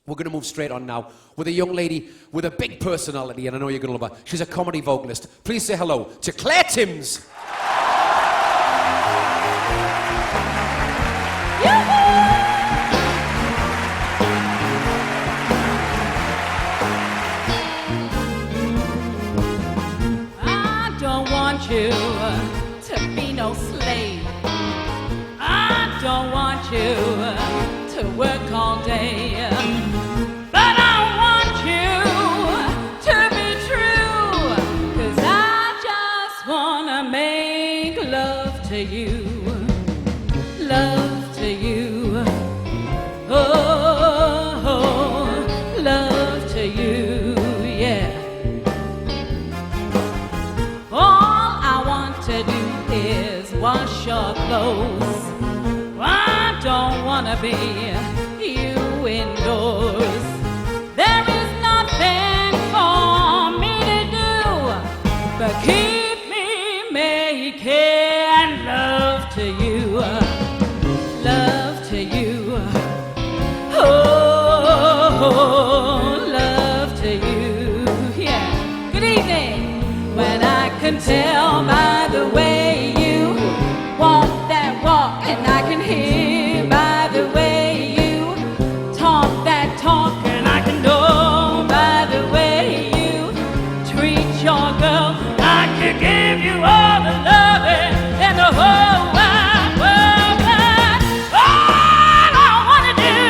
We're going to move straight on now with a young lady with a big personality, and I know you're going to love her. She's a comedy vocalist. Please say hello to Claire Timms. I don't want you to be no slave. I don't want you to work all day. But I want you to be true, 'cause I just wanna make love to you. Love to you. Oh, love to you, yeah. All I want to do is wash your clothes. I don't wanna be you indoors. There is nothing for me to do but keep me making love to you. Love to you. Oh, love to you. Yeah. Good evening. When I can tell by the way you walk that walk, and I can hear by the way you talk that talk, and I can know by the way you treat your girl, I could give you all the loving in the whole wide world. But all I wanna do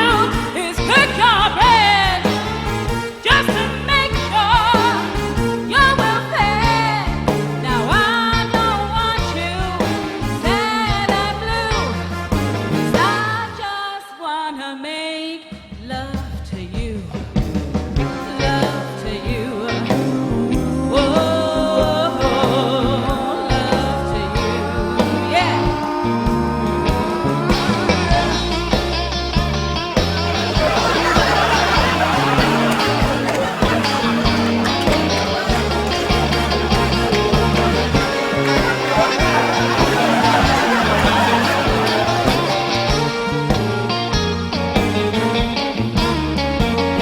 is cook your bread just to make sure you're well fed. Now I don't want you sad and blue, 'cause I just wanna make love to you. Love to you. Whoa, love to you. Yeah.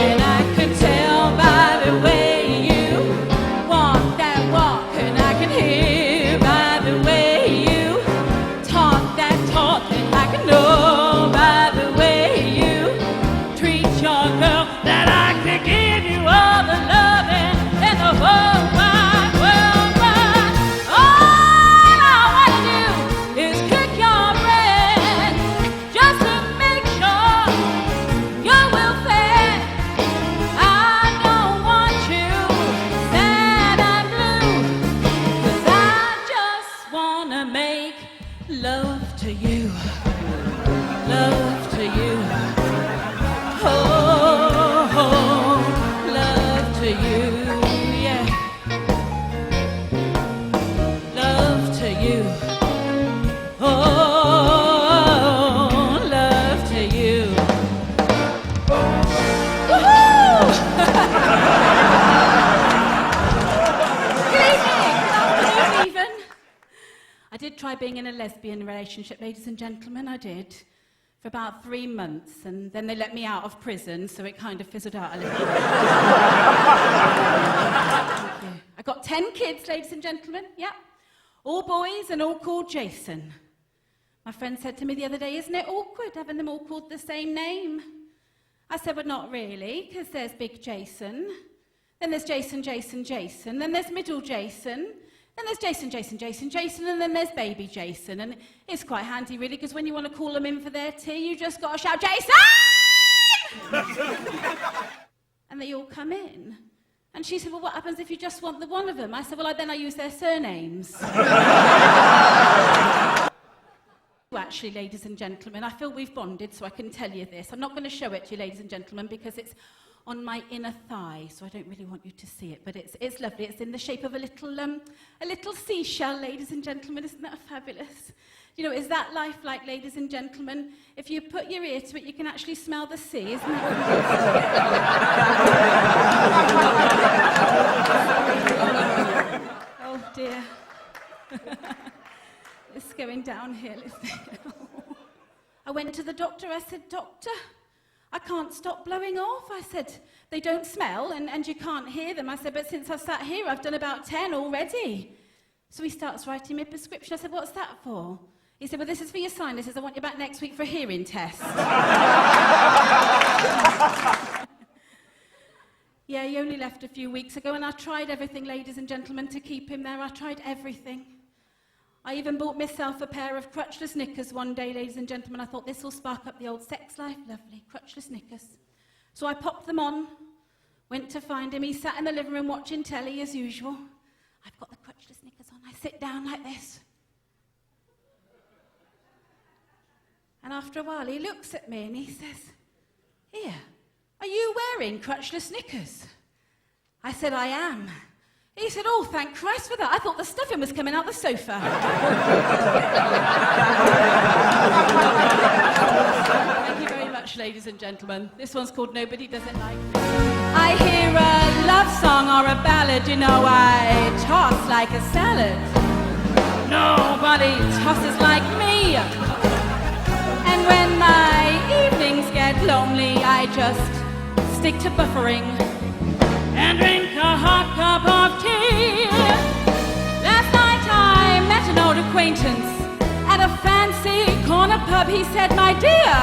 And I could tell by the way you walk that walk, and I can hear by the way you talk that talk, and I can know by the way you treat your girl that I could give you all the loving in the whole wide world. But all I wanna do is cook your bread just to make sure you're well fed. I don't want you sad and blue, 'cause I just wanna make love to you. Love to you. Oh, love to you, yeah. Love to you. Oh, love to you. Woohoo! Good evening. Good afternoon, even. I did try being in a lesbian relationship, ladies and gentlemen, I did. For about 3 months, and then they let me out of prison, so it kind of fizzled out a little bit. Thank you. I got 10 kids, ladies and gentlemen, yep. All boys and all called Jason. My friend said to me the other day, "Isn't it awkward having them all called the same name?" I said, "Well, not really, because there's Big Jason, then there's Jason, Jason, Jason, then there's Middle Jason, then there's Jason, Jason, Jason, Jason, and then there's Baby Jason." And it's quite handy, really, because when you want to call them in for their tea, you just got to shout, "Jason!" And they all come in. And she said, "Well, what happens if you just want the one of them?" I said, "Well, then I use their surnames." Actually, ladies and gentlemen, I feel we've bonded, so I can tell you this. I'm not going to show it to you, ladies and gentlemen, because it's on my inner thigh, so I don't really want you to see it. But it's lovely. It's in the shape of a little seashell, ladies and gentlemen. Isn't that fabulous? You know, is that life like, ladies and gentlemen? If you put your ear to it, you can actually smell the sea, isn't that? Oh dear. It's going downhill, isn't it? I went to the doctor. I said, "Doctor, I can't stop blowing off. I said, they don't smell and you can't hear them. I said, but since I've sat here, I've done about 10 already. So he starts writing me a prescription. I said, what's that for? He said, well, this is for your sinuses. I want you back next week for a hearing test. Yeah, he only left a few weeks ago, and I tried everything, ladies and gentlemen, to keep him there. I tried everything. I even bought myself a pair of crutchless knickers one day, ladies and gentlemen. I thought this will spark up the old sex life. Lovely, crutchless knickers. So I popped them on, went to find him. He sat in the living room watching telly as usual. I've got the crutchless knickers on. I sit down like this. And after a while, he looks at me and he says, here, are you wearing crutchless knickers? I said, I am. He said, oh, thank Christ for that. I thought the stuffing was coming out the sofa. Thank you very much, ladies and gentlemen. This one's called Nobody Does It Like Me. I hear a love song or a ballad, you know, I toss like a salad. Nobody tosses like me. And when my evenings get lonely, I just stick to buffering and drink a hot cup of tea. Last night I met an old acquaintance at a fancy corner pub. He said, my dear,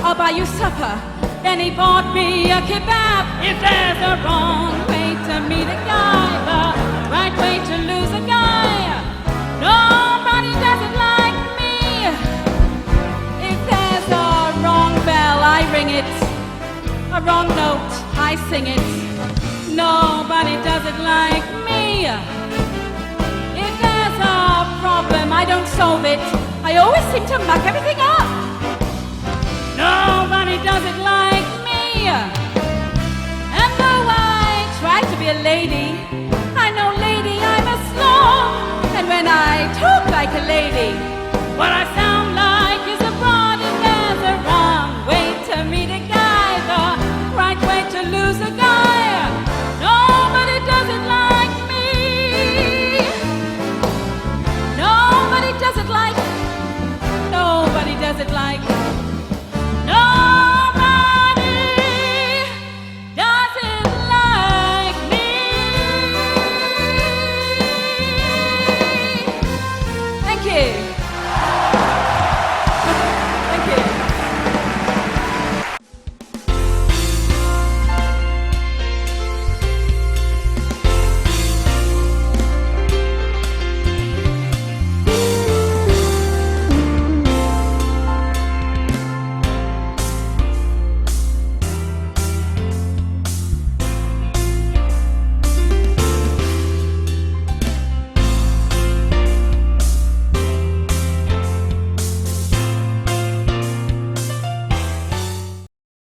I'll buy you supper. Then he bought me a kebab. If there's a wrong way to meet a guy, the right way to lose a guy, nobody does it like me. If there's a wrong bell, I ring it. A wrong note, I sing it. Nobody does it like me. If there's a problem, I don't solve it. I always seem to muck everything up. Nobody does it like me. And though I try to be a lady, I know, lady, I'm a slob. And when I talk like a lady, what I sound